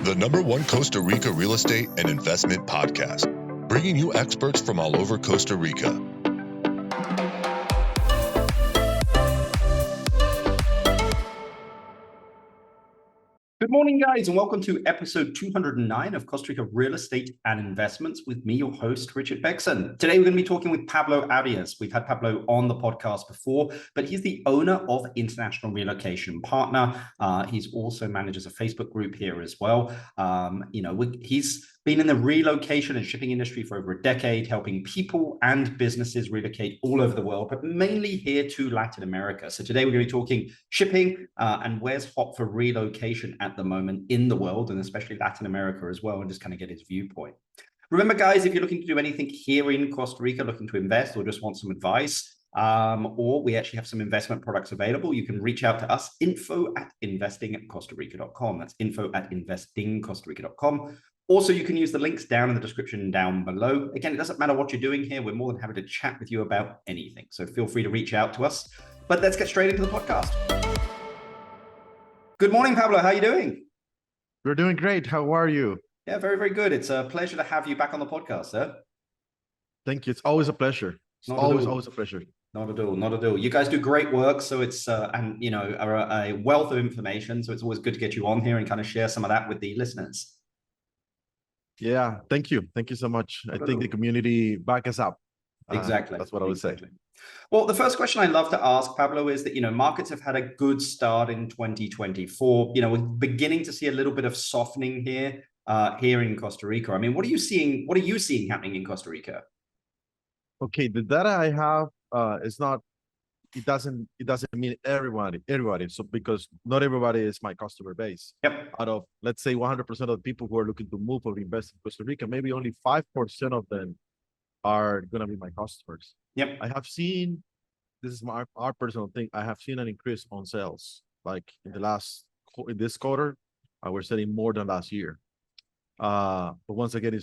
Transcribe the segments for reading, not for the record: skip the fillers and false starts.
the #1 Costa Rica real estate and investment podcast, bringing you experts from all over Costa Rica. Good morning, guys, and welcome to episode 209 of Costa Rica Real Estate and Investments with me, your host, Richard Bexon. Today, we're going to be talking with Pablo Arias. We've had Pablo on the podcast before, but he's the owner of International Relocation Partner. He's also manages a Facebook group here as well. He's been in the relocation and shipping industry for over a decade, helping people and businesses relocate all over the world, but mainly here to Latin America. So today we're going to be talking shipping and where's hot for relocation at the moment in the world, and especially Latin America as well, and just kind of get his viewpoint. Remember, guys, if you're looking to do anything here in Costa Rica, looking to invest or just want some advice, or we actually have some investment products available, you can reach out to us, info@investingcostarica.com. That's info@investingcostarica.com. Also, you can use the links down in the description down below. Again, it doesn't matter what you're doing here. We're more than happy to chat with you about anything. So feel free to reach out to us. But let's get straight into the podcast. Good morning, Pablo. How are you doing? We're doing great. How are you? Yeah, very, very good. It's a pleasure to have you back on the podcast, sir. Thank you. It's always a pleasure. It's always a pleasure. Not at all. Not at all. You guys do great work. So it's, are a wealth of information. So it's always good to get you on here and kind of share some of that with the listeners. Yeah, thank you. Thank you so much. I think the community back us up. Exactly. That's what I would say. Well, the first question I love to ask, Pablo, is that, markets have had a good start in 2024. We're beginning to see a little bit of softening here in Costa Rica. I mean, what are you seeing happening in Costa Rica? Okay, the data I have it doesn't mean everybody. So because not everybody is my customer base. Yep. Out of, let's say, 100% of the people who are looking to move or invest in Costa Rica, maybe only 5% of them are going to be my customers. Yep. I have seen, this is our personal thing, I have seen an increase on sales. Like in this quarter, we're selling more than last year. But once again,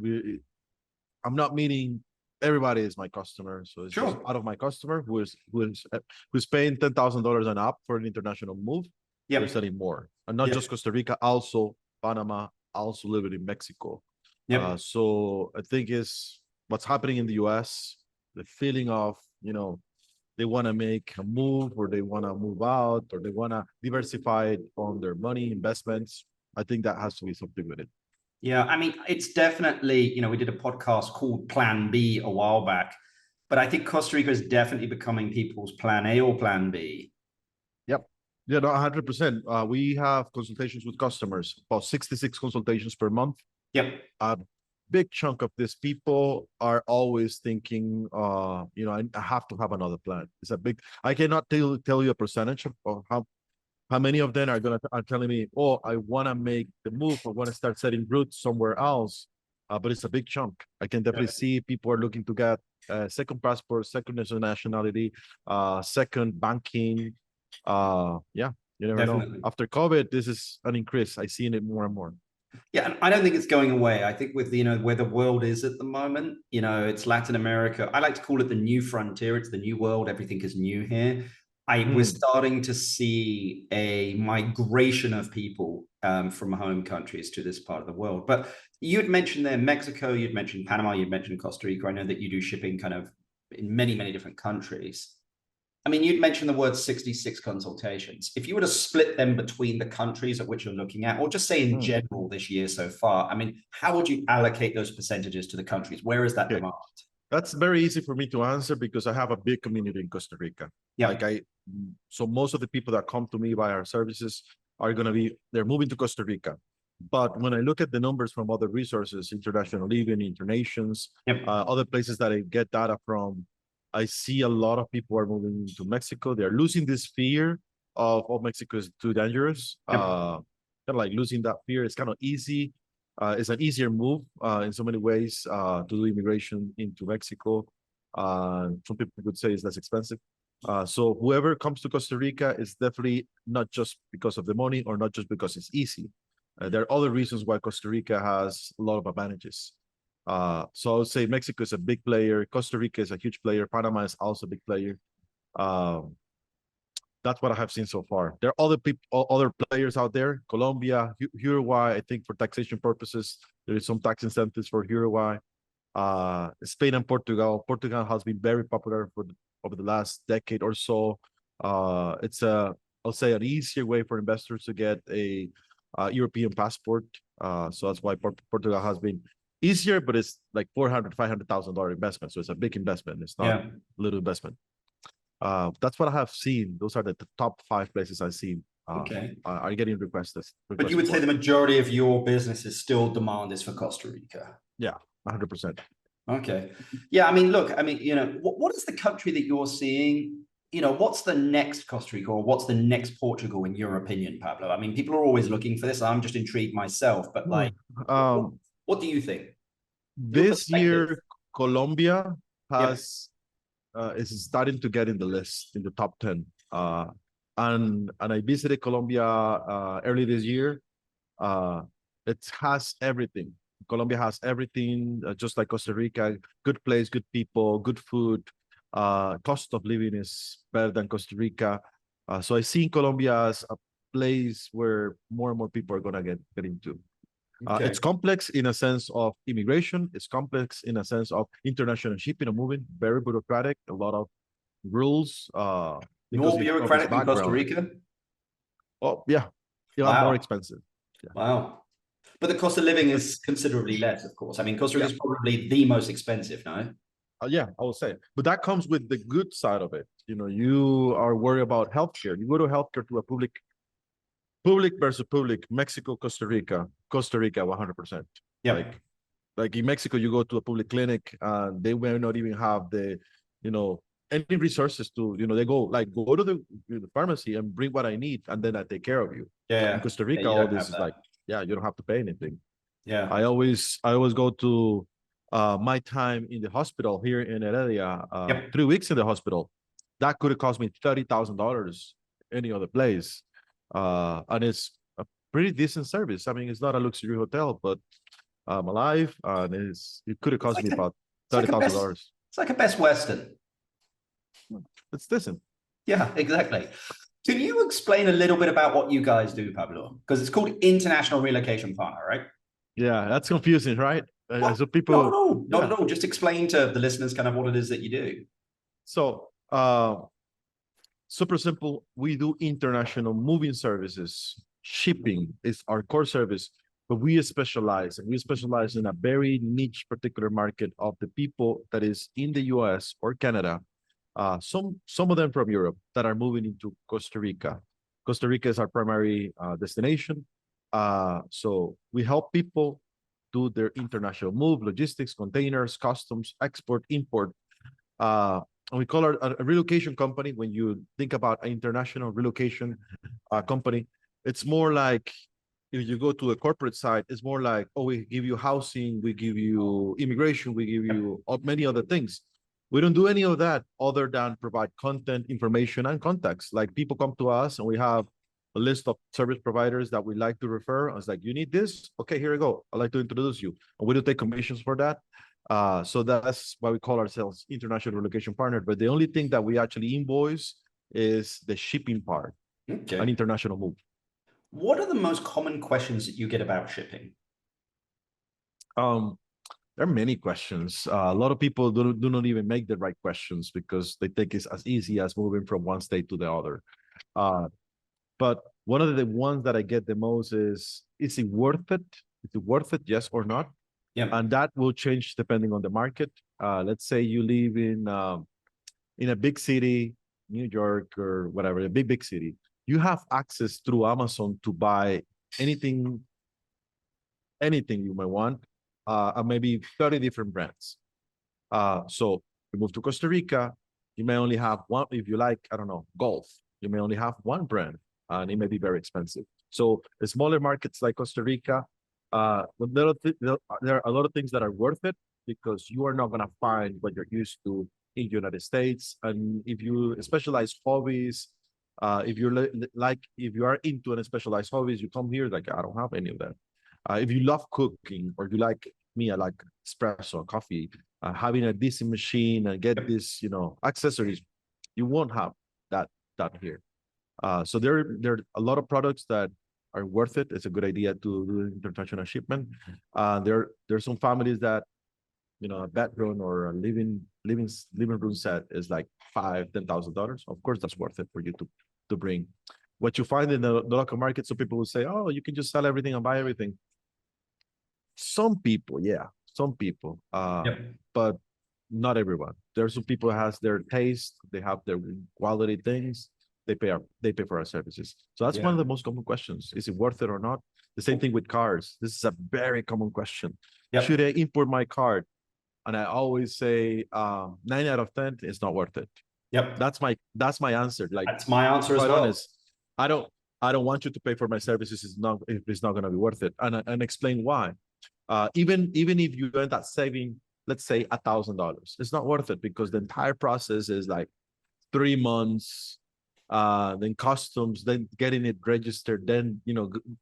I'm not meaning everybody is my customer. So it's just out of my customer who's paying $10,000 and up for an international move. Yep. We're selling more. And not just Costa Rica, also Panama, also living in Mexico. Yep. So I think is what's happening in the US, the feeling of, they want to make a move or they want to move out or they want to diversify on their money, investments. I think that has to be something with it. Yeah, I mean, it's definitely, we did a podcast called Plan B a while back, but I think Costa Rica is definitely becoming people's Plan A or Plan B. Yep. Yeah, no, 100%. We have consultations with customers, about 66 consultations per month. Yep. A big chunk of these people are always thinking, I have to have another plan. I cannot tell you a percentage of how many of them are telling me, oh, I want to make the move, I want to start setting roots somewhere else. But it's a big chunk. I can definitely see people are looking to get second passport, second nationality, second banking. You never know. After COVID, this is an increase. I see it more and more. Yeah, and I don't think it's going away. I think with where the world is at the moment, it's Latin America. I like to call it the new frontier. It's the new world. Everything is new here. We're starting to see a migration of people from home countries to this part of the world. But you'd mentioned there Mexico, you'd mentioned Panama, you'd mentioned Costa Rica. I know that you do shipping kind of in many, many different countries. I mean, you'd mentioned the word 66 consultations. If you were to split them between the countries at which you're looking at, or just say in general this year so far, I mean, how would you allocate those percentages to the countries? Where is that demand? That's very easy for me to answer because I have a big community in Costa Rica. Yeah. So most of the people that come to me by our services are they're moving to Costa Rica. But when I look at the numbers from other resources, International Living, Internations, other places that I get data from, I see a lot of people are moving to Mexico. They're losing this fear of Mexico is too dangerous. Kind of like losing that fear. It's kind of easy. It's an easier move in so many ways to do immigration into Mexico. Some people would say it's less expensive. So whoever comes to Costa Rica is definitely not just because of the money or not just because it's easy. There are other reasons why Costa Rica has a lot of advantages. So I would say Mexico is a big player. Costa Rica is a huge player. Panama is also a big player. That's what I have seen so far. There are other people, other players out there. Colombia, Uruguay. I think for taxation purposes, there is some tax incentives for Uruguay. Spain and Portugal. Portugal has been very popular over the last decade or so. It's I'll say an easier way for investors to get a European passport. So that's why Portugal has been easier, but it's like $400,000-$500,000 investment. So it's a big investment. It's not a little investment. That's what I have seen. Those are the top 5 places I've seen are getting requested. But you would say the majority of your business's still demand is for Costa Rica? Yeah, 100%. Okay. Yeah, I mean, look, I mean, you know, what is the country that you're seeing? You know, what's the next Costa Rica or what's the next Portugal in your opinion, Pablo? I mean, people are always looking for this. I'm just intrigued myself, but like, what do you think? This year, Colombia is starting to get in the list, in the top 10. And I visited Colombia early this year. It has everything. Colombia has everything, just like Costa Rica. Good place, good people, good food. Cost of living is better than Costa Rica. So I see Colombia as a place where more and more people are going to get into. It's complex in a sense of immigration. It's complex in a sense of international shipping and moving. Very bureaucratic. A lot of rules. More bureaucratic than Costa Rica? Oh, yeah. Wow. More expensive. Yeah. Wow. But the cost of living is considerably less, of course. I mean, Costa Rica is probably the most expensive, no? Yeah, I will say. But that comes with the good side of it. You know, you are worried about healthcare. You go to healthcare to a public versus public, Mexico, Costa Rica, 100%. Yeah. Like in Mexico, you go to a public clinic and they may not even have the, you know, any resources to, you know, they go to the pharmacy and bring what I need and then I take care of you. Yeah. In Costa Rica, all this is like, you don't have to pay anything. Yeah. I always go to my time in the hospital here in Heredia, 3 weeks in the hospital. That could have cost me $30,000 any other place. And it's a pretty decent service. I mean, it's not a luxury hotel, but I'm alive, and it could have cost me about $30,000. It's like a Best Western. It's decent. Yeah, exactly. Can you explain a little bit about what you guys do, Pablo? Because it's called International Relocation Partner, right? Yeah, that's confusing, right? So people not at all. Just explain to the listeners kind of what it is that you do. So super simple. We do international moving services. Shipping is our core service, but we specialize in a very niche particular market of the people that is in the US or Canada. Some of them from Europe that are moving into Costa Rica. Costa Rica is our primary destination. So we help people do their international move, logistics, containers, customs, export, import. And we call it a relocation company. When you think about an international relocation company, it's more like, if you go to the corporate side, it's more like, oh, we give you housing, we give you immigration, we give you many other things. We don't do any of that other than provide content, information, and contacts. Like people come to us and we have a list of service providers that we like to refer. I was like, you need this? Okay, here you go. I'd like to introduce you. And we do take commissions for that. So that's why we call ourselves International Relocation Partner. But the only thing that we actually invoice is the shipping part, an international move. What are the most common questions that you get about shipping? There are many questions. A lot of people do not even make the right questions because they think it's as easy as moving from one state to the other. But one of the ones that I get the most is it worth it? Is it worth it, yes or not? Yeah. And that will change depending on the market. Let's say you live in a big city, New York or whatever, a big city. You have access through Amazon to buy anything you might want, and maybe 30 different brands. So you move to Costa Rica, you may only have one. If you like, I don't know, golf, you may only have one brand, and it may be very expensive. So the smaller markets like Costa Rica, there are a lot of things that are worth it because you are not going to find what you're used to in the United States. And if you specialize hobbies, if you are into a specialized hobbies, you come here, like, I don't have any of that. If you love cooking, or you like me, I like espresso, coffee, having a decent machine and get this, accessories, you won't have that here. So there are a lot of products that are worth it. It's a good idea to do international shipment. There's some families that, a bedroom or a living room set is like $5,000-$10,000. Of course, that's worth it for you to bring. What you find in the local market, so people will say, "Oh, you can just sell everything and buy everything." Some people, yeah, some people, but not everyone. There are some people who has their taste, they have their quality things, they pay for our services. So that's one of the most common questions. Is it worth it or not? The same thing with cars. This is a very common question. Should I import my car? And I always say 9 out of 10 is not worth it. That's my answer. Like, that's my answer as well. Honest, I don't want you to pay for my services if it's not going to be worth it. And explain why. Even if you end up saving, let's say $1,000, it's not worth it because the entire process is like 3 months, then customs, then getting it registered, then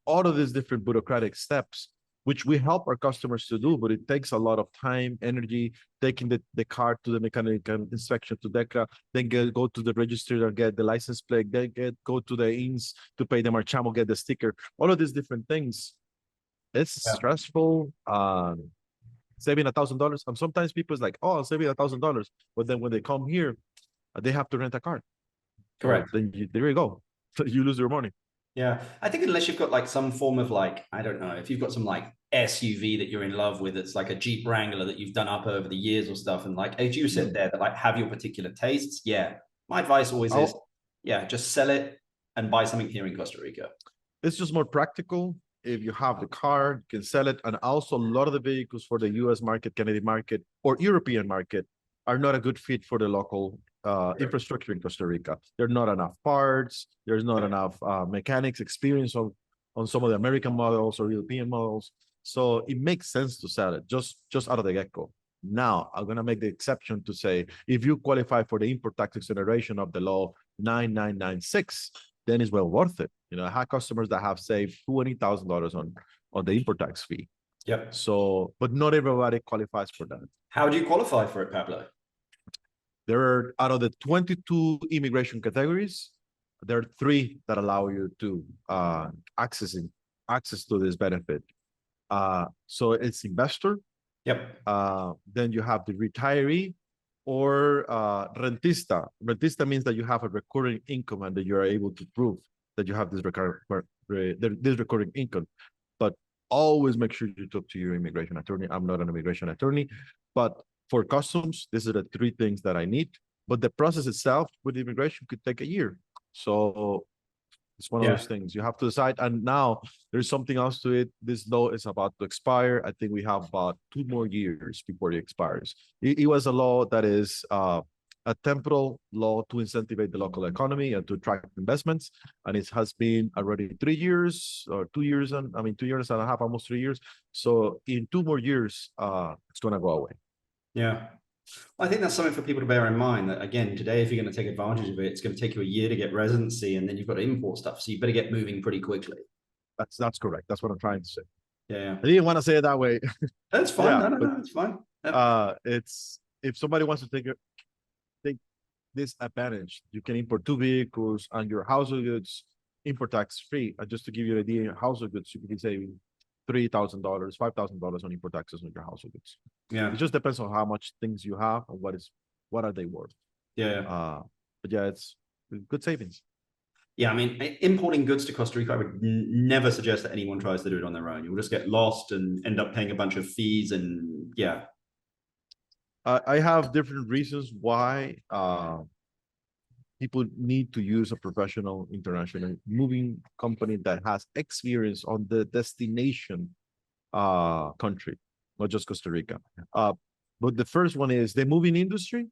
all of these different bureaucratic steps, which we help our customers to do, but it takes a lot of time, energy, taking the car to the mechanical inspection to DECA, then go to the register and get the license plate, then go to the INS to pay the marchamo, get the sticker, all of these different things. It's stressful. Saving $1,000, and sometimes people is like, "Oh, I'll save you $1,000," but then when they come here, they have to rent a car. Correct. Then there you go. You lose your money. Yeah, I think unless you've got like some form of like, I don't know, if you've got some like SUV that you're in love with, it's like a Jeep Wrangler that you've done up over the years or stuff, and like as you said there, that like have your particular tastes. Yeah, my advice always is, just sell it and buy something here in Costa Rica. It's just more practical. If you have the car, you can sell it. And also a lot of the vehicles for the US market, Canadian market, or European market are not a good fit for the local infrastructure in Costa Rica. There are not enough parts. There's not enough mechanics experience on some of the American models or European models. So it makes sense to sell it just out of the get-go. Now, I'm going to make the exception to say, if you qualify for the import tax exoneration of the law 9996, then it's well worth it. I have customers that have saved $20,000 on the import tax fee. So, but not everybody qualifies for that. How do you qualify for it, Pablo? There are, out of the 22 immigration categories, there are 3 that allow you to access to this benefit. So it's investor. Then you have the retiree, or rentista. Rentista means that you have a recurring income and that you are able to prove that you have this recurring income. But always make sure you talk to your immigration attorney. I'm not an immigration attorney, but for customs, these are the 3 things that I need. But the process itself with immigration could take a year. So it's one of those things you have to decide. And now there's something else to it. This law is about to expire. I think we have about 2 more years before it expires. It was a law that is a temporal law to incentivize the local economy and to attract investments. And it has been already 3 years or 2 years, 2 years and a half, almost 3 years. So in 2 more years, it's going to go away. Yeah. I think that's something for people to bear in mind, that again, today, if you're going to take advantage of it, it's going to take you a year to get residency, and then you've got to import stuff. So you better get moving pretty quickly. That's correct. That's what I'm trying to say. Yeah. I didn't want to say it that way. That's fine. No, it's fine. It's, if somebody wants to take this advantage, you can import 2 vehicles and your household goods import tax free. And just to give you an idea, household goods, you can be saving $3,000, $5,000 on import taxes on your household goods. It just depends on how much things you have and what are they worth. But yeah, it's good savings. Yeah, importing goods to Costa Rica, I would never suggest that anyone tries to do it on their own. You'll just get lost and end up paying a bunch of fees, and I have different reasons why people need to use a professional international moving company that has experience on the destination country, not just Costa Rica. But the first one is the moving industry.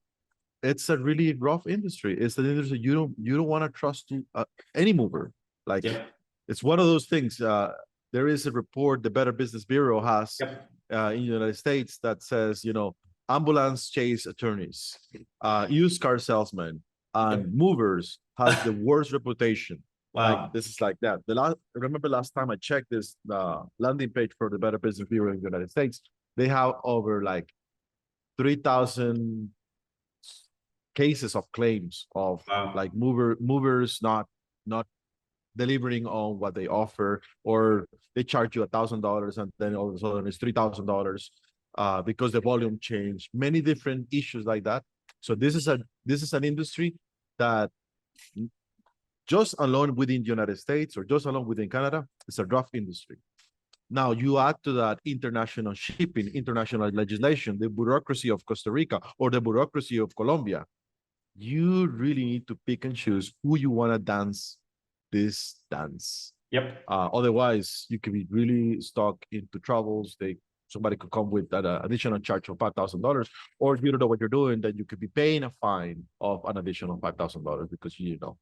It's a really rough industry. It's an industry you don't want to trust any mover. Like it's one of those things. There is a report the Better Business Bureau has in the United States that says, ambulance chase attorneys, used car salesmen, and movers has the worst reputation. Like, this is like that. Remember last time I checked this landing page for the Better Business Bureau in the United States, they have over like 3,000 cases of claims of like movers not not delivering on what they offer, or they charge you $1,000 and then all of a sudden it's $3,000 because the volume changed. Many different issues like that. So this is an industry that just alone within the United States or just alone within Canada, it's a rough industry. Now you add to that international shipping, international legislation, the bureaucracy of Costa Rica or the bureaucracy of Colombia. You really need to pick and choose who you want to dance this dance. Yep. Otherwise, you could be really stuck into troubles. Somebody could come with an additional charge of $5,000, or if you don't know what you're doing, then you could be paying a fine of an additional $5,000 because you know.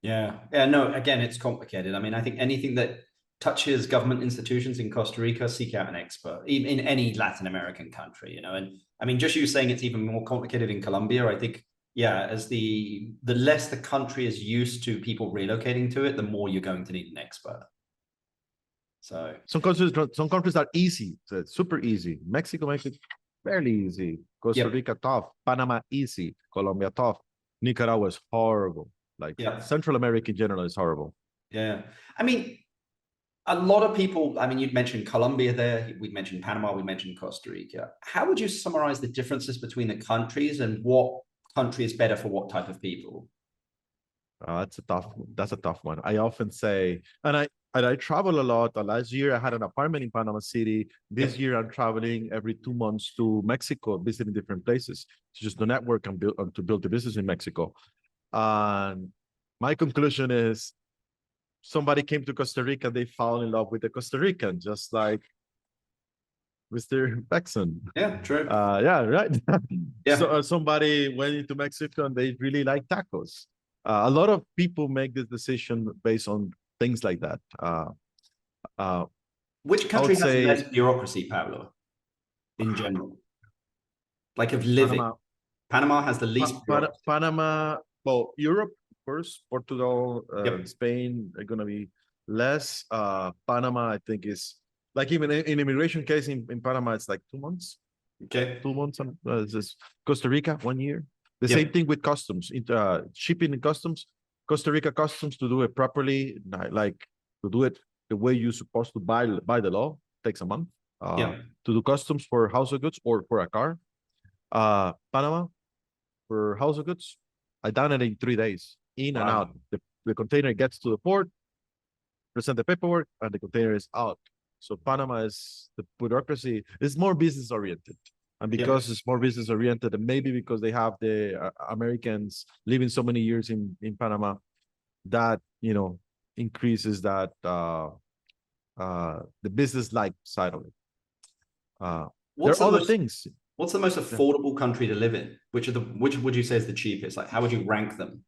Yeah. Yeah. No, again, it's complicated. I mean, I think anything that touches government institutions in Costa Rica, seek out an expert, even in any Latin American country, you know. And I mean, just you saying it's even more complicated in Colombia, I think, yeah, as the less the country is used to people relocating to it, the more you're going to need an expert. So some countries are easy, so it's super easy. Mexico makes it fairly easy. Costa Rica tough. Panama easy. Colombia tough. Nicaragua is horrible. Like Central America in general is horrible. Yeah, I mean, a lot of people. I mean, you'd mentioned Colombia there. We mentioned Panama. We mentioned Costa Rica. How would you summarize the differences between the countries and what country is better for what type of people? That's a tough one. I often say, and I travel a lot. Last year, I had an apartment in Panama City. This year, I'm traveling every 2 months to Mexico, visiting different places to just to network and to build the business in Mexico. And my conclusion is, somebody came to Costa Rica, they fell in love with the Costa Rican, just like Mr. Beckson. Yeah, true. Yeah, right. Yeah. So somebody went into Mexico and they really like tacos. A lot of people make this decision based on things like that. Which country has less bureaucracy, Pablo, in general? Like of living? Panama has the least bureaucracy. Panama, well, Europe, of course, Portugal, Spain are going to be less. Panama, I think, is like even in immigration case in Panama, it's like 2 months. Okay. 2 months. Costa Rica, 1 year. The same thing with customs, shipping and customs. Costa Rica customs, to do it properly, like to do it the way you're supposed to by the law, takes a month. To do customs for household goods or for a car. Panama, for household goods, I done it in 3 days, in and out. The container gets to the port, present the paperwork, and the container is out. So Panama is, the bureaucracy is more business oriented. And because it's more business oriented, and maybe because they have the Americans living so many years in Panama, that, you know, increases that the business like side of it. There are other things. What's the most affordable country to live in? Which would you say is the cheapest? Like, how would you rank them?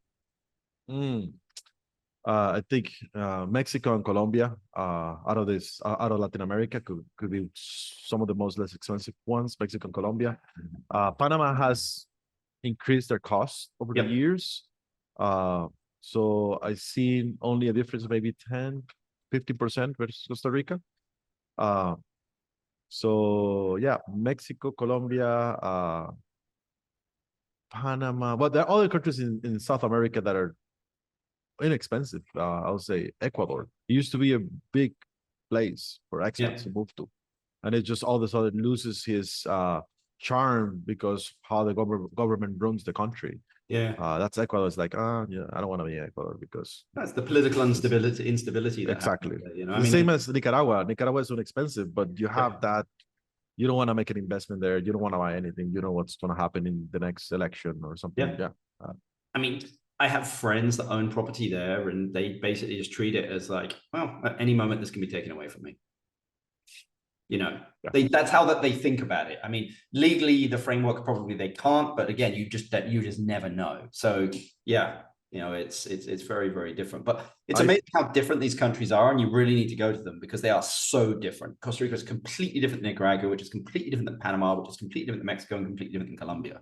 I think Mexico and Colombia, out of Latin America, could be some of the most less expensive ones. Mexico and Colombia. Panama has increased their costs over the years. So I see only a difference of maybe 10-15% versus Costa Rica. So yeah, Mexico, Colombia, Panama, but there are other countries in South America that are inexpensive. I'll say Ecuador. It used to be a big place for expats to move to, and it just all of a sudden loses his charm because how the government runs the country. That's Ecuador. It's like, I don't want to be in Ecuador because that's the political instability. That exactly. Happens, you know, the same as Nicaragua. Nicaragua is inexpensive, but you have that. You don't want to make an investment there. You don't want to buy anything. You know what's going to happen in the next election or something. I mean, I have friends that own property there, and they basically just treat it as like, well, at any moment this can be taken away from me. You know, that's how they think about it. I mean, legally, the framework probably they can't, but again, you just never know. So yeah, you know, it's very, very different. But it's amazing how different these countries are, and you really need to go to them because they are so different. Costa Rica is completely different than Nicaragua, which is completely different than Panama, which is completely different than Mexico, and completely different than Colombia.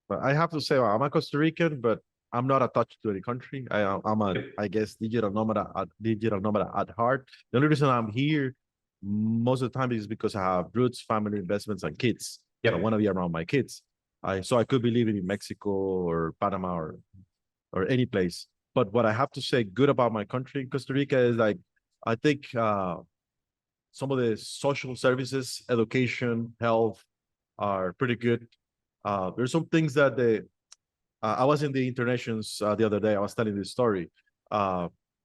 But I have to say, I'm a Costa Rican, but I'm not attached to any country. I'm I guess, digital nomad at heart. The only reason I'm here most of the time is because I have roots, family, investments, and kids. So I want to be around my kids. So I could be living in Mexico or Panama or any place. But what I have to say good about my country, Costa Rica, is like, I think some of the social services, education, health are pretty good. There's some things that I was in the Internations the other day. I was telling this story.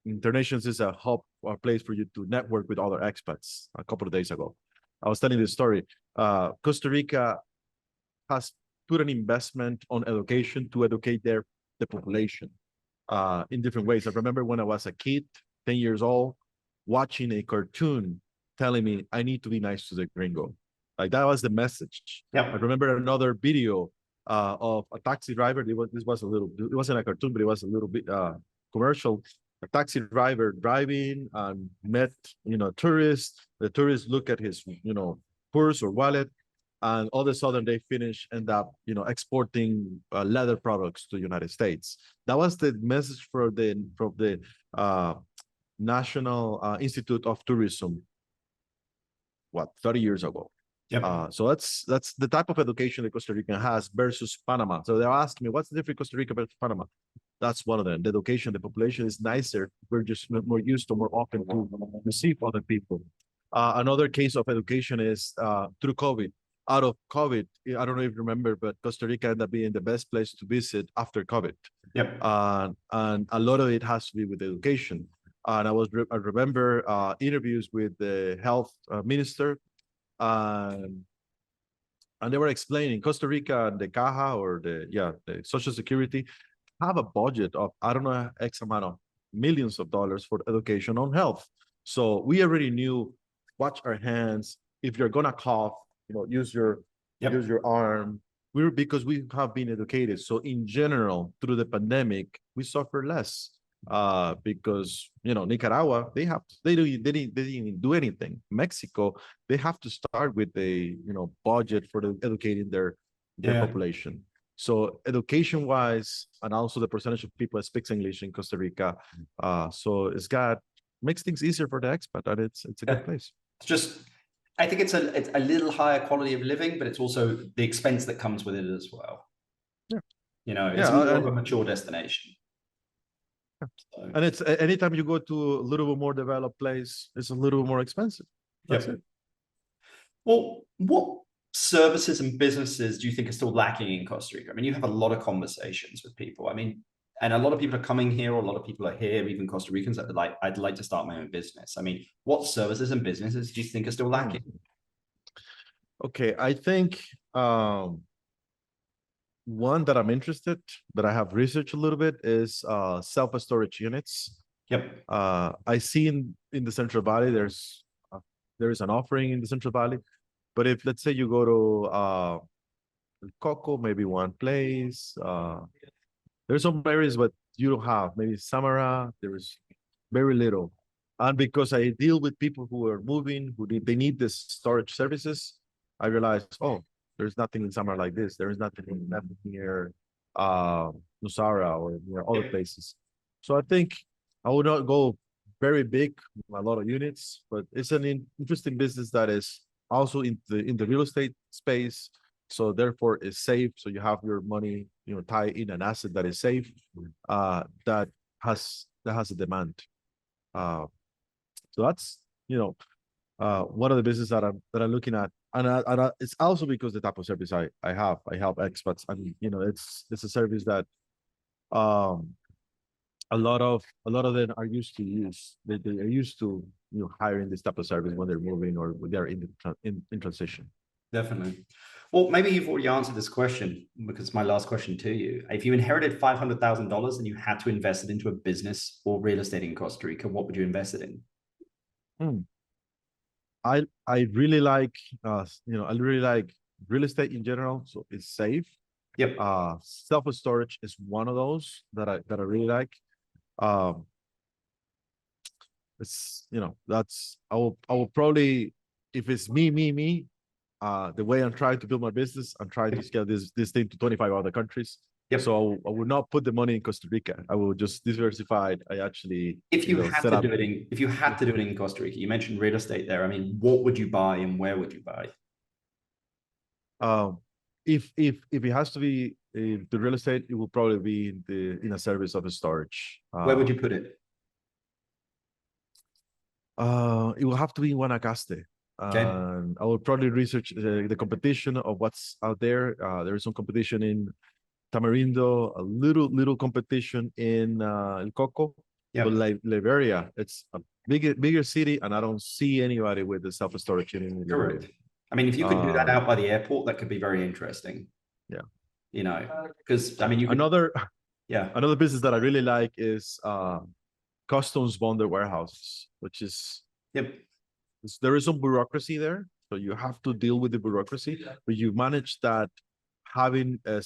Internations is a hub or place for you to network with other expats a couple of days ago. I was telling this story. Costa Rica has put an investment on education to educate the population in different ways. I remember when I was a kid, 10 years old, watching a cartoon telling me I need to be nice to the gringo. Like that was the message. Yeah. I remember another video of a taxi driver. It wasn't a cartoon, but it was a little bit commercial. A taxi driver driving and met, tourists. The tourists look at his, purse or wallet, and all of a sudden they end up, exporting leather products to the United States. That was the message from the National Institute of Tourism, 30 years ago. Yep. So that's the type of education that Costa Rica has versus Panama. So they're asking me, what's the difference Costa Rica versus Panama? That's one of them. The education, the population is nicer. We're just more used to, more often to receive other people. Another case of education is through COVID. Out of COVID, I don't know if you remember, but Costa Rica ended up being the best place to visit after COVID. Yep. And a lot of it has to be with education. And I remember interviews with the health minister, and they were explaining Costa Rica and the Caja, or the Social Security, have a budget of, I don't know, X amount of millions of dollars for education on health. So we already knew, wash our hands. If you're gonna cough, use your arm. Because we have been educated. So in general, through the pandemic, we suffer less. Because Nicaragua, they didn't do anything. Mexico, they have to start with a budget for educating their population. So education wise, and also the percentage of people that speaks English in Costa Rica, so makes things easier for the expat, and it's a good place. It's just, I think it's a little higher quality of living, but it's also the expense that comes with it as well. Yeah. It's more of a mature destination. So. And it's anytime you go to a little bit more developed place, it's a little more expensive. That's it. Well, what services and businesses do you think are still lacking in Costa Rica? I mean, you have a lot of conversations with people. I mean, and a lot of people are coming here, or a lot of people are here, even Costa Ricans that are like, I'd like to start my own business. I mean, what services and businesses do you think are still lacking? Okay, I think one that I'm interested, that I have researched a little bit, is self-storage units. Yep. I see in the Central Valley, there is an offering in the Central Valley, but if, let's say, you go to Coco, maybe one place, there's some areas but you don't have. Maybe Samara, there is very little. And because I deal with people who are moving, they need this storage services, I realized, there's nothing in Samara like this. There is nothing near Nusara or near other places. So I think I would not go very big, a lot of units, but it's an interesting business that is also in the real estate space. So therefore it's safe. So you have your money, tied in an asset that is safe, that has a demand. So that's, one of the businesses that I'm looking at. And it's also because the type of service I help expats. I mean, it's a service that a lot of them are used to use. They are used to hiring this type of service when they're moving or when they're in transition. Definitely. Well, maybe you've already answered this question, because it's my last question to you. If you inherited $500,000 and you had to invest it into a business or real estate in Costa Rica, what would you invest it in? I really like I really like real estate in general, so it's safe. Yep. Self-storage is one of those that I really like. It's that's I will probably, if it's me, the way I'm trying to build my business, I'm trying to scale this thing to 25 other countries. Yep. So I would not put the money in Costa Rica. I will just diversify. I actually, if you had to do it in Costa Rica, you mentioned real estate there. I mean, what would you buy and where would you buy? If it has to be the real estate, it will probably be in a service of a storage. Where would you put it? It will have to be in Guanacaste. Okay. And I will probably research the competition of what's out there. There is some competition in Tamarindo, a little competition in El Coco. Yeah. But Liberia, it's a bigger city, and I don't see anybody with the self-storage in Liberia. Correct. I mean, if you could do that out by the airport, that could be very interesting. Yeah. You know, because I mean, you could, another business that I really like is customs bonded warehouses, which is there is some bureaucracy there, so you have to deal with the bureaucracy, but you manage that having a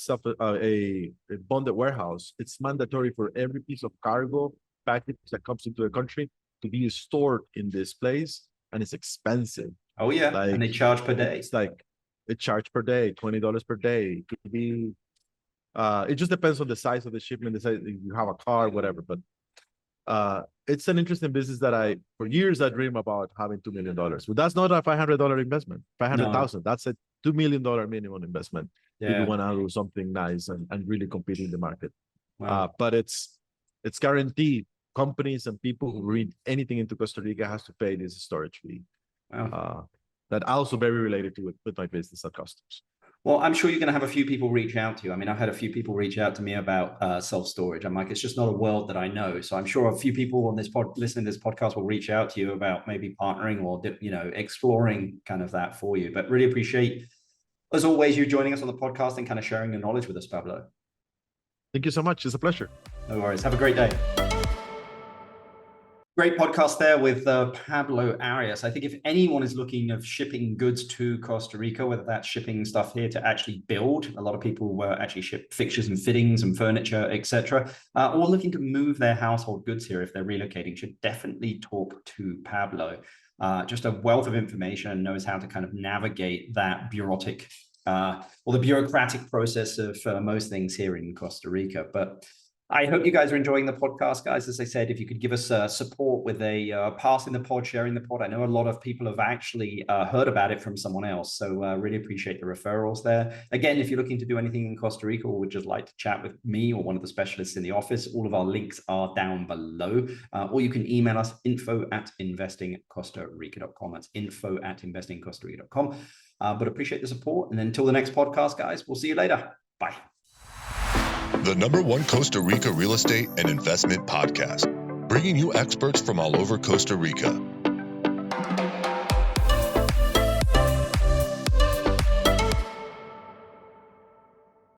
bonded warehouse. It's mandatory for every piece of cargo package that comes into the country to be stored in this place, and it's expensive. Oh yeah, and they charge per day. It's like it charge per day, $20 per day. It could be. It just depends on the size of the shipment. The size, if you have a car, whatever. But it's an interesting business that for years I dream about having $2 million. But that's not a $500 investment. 500,000. That's a $2 million minimum investment. If you want to do something nice and really compete in the market. Wow. But it's guaranteed. Companies and people who bring anything into Costa Rica has to pay this storage fee. Wow. That also very related to with my business at Customs. Well, I'm sure you're going to have a few people reach out to you. I mean, I've had a few people reach out to me about self-storage. I'm like, it's just not a world that I know. So I'm sure a few people on this listening to this podcast will reach out to you about maybe partnering or, exploring kind of that for you. But really appreciate, as always, you joining us on the podcast and kind of sharing your knowledge with us, Pablo. Thank you so much. It's a pleasure. No worries. Have a great day. Great podcast there with Pablo Arias. I think if anyone is looking of shipping goods to Costa Rica, whether that's shipping stuff here to actually build, a lot of people actually ship fixtures and fittings and furniture, etc., or looking to move their household goods here if they're relocating, should definitely talk to Pablo. Just a wealth of information and knows how to kind of navigate that bureaucratic or the bureaucratic process of most things here in Costa Rica. But I hope you guys are enjoying the podcast, guys. As I said, if you could give us support with passing the pod, sharing the pod. I know a lot of people have actually heard about it from someone else. So really appreciate the referrals there. Again, if you're looking to do anything in Costa Rica or would just like to chat with me or one of the specialists in the office, all of our links are down below. Or you can email us info@investingcostarrica.com. That's info@investingcostarrica.com. But appreciate the support. And until the next podcast, guys, we'll see you later. Bye. The #1 Costa Rica real estate and investment podcast, bringing you experts from all over Costa Rica.